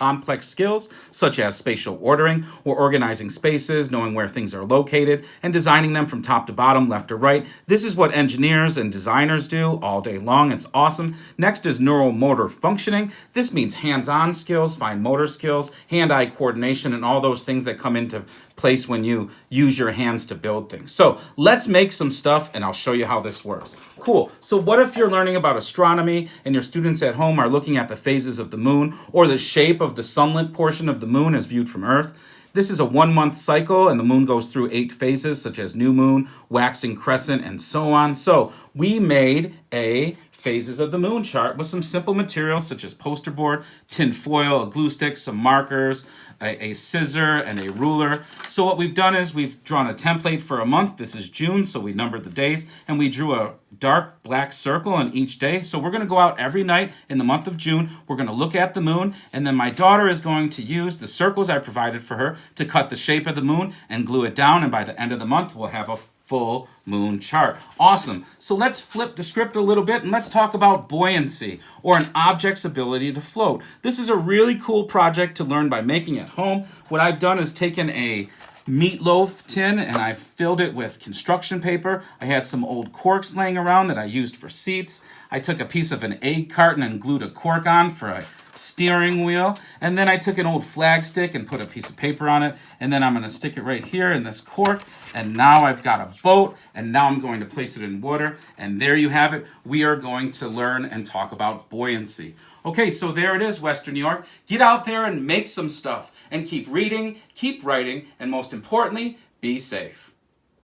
complex skills such as spatial ordering or organizing spaces, knowing where things are located, and designing them from top to bottom, left to right. This is what engineers and designers do all day long. It's awesome. Next is neuromotor functioning. This means hands-on skills, fine motor skills, hand-eye coordination, and all those things that come into place when you use your hands to build things. So let's make some stuff and I'll show you how this works. Cool. So what if you're learning about astronomy and your students at home are looking at the phases of the moon or the shape of the sunlit portion of the moon as viewed from Earth? This is a 1-month cycle and the moon goes through 8 phases such as new moon, waxing crescent, and so on. So we made a phases of the moon chart with some simple materials such as poster board, tin foil, a glue stick, some markers, a scissor, and a ruler. So what we've done is we've drawn a template for a month. This is June, so we numbered the days, and we drew a dark black circle on each day. So we're going to go out every night in the month of June. We're going to look at the moon, and then my daughter is going to use the circles I provided for her to cut the shape of the moon and glue it down, and by the end of the month, we'll have a full moon chart. Awesome. So let's flip the script a little bit and let's talk about buoyancy, or an object's ability to float. This is a really cool project to learn by making at home. What I've done is taken a meatloaf tin and I filled it with construction paper. I had some old corks laying around that I used for seats. I took a piece of an egg carton and glued a cork on for a steering wheel, and then I took an old flag stick and put a piece of paper on it, and then I'm going to stick it right here in this cork, and now I've got a boat, and now I'm going to place it in water, and there you have it. We are going to learn and talk about buoyancy. Okay, so there it is, Western New York. Get out there and make some stuff, and keep reading, keep writing, and most importantly, be safe.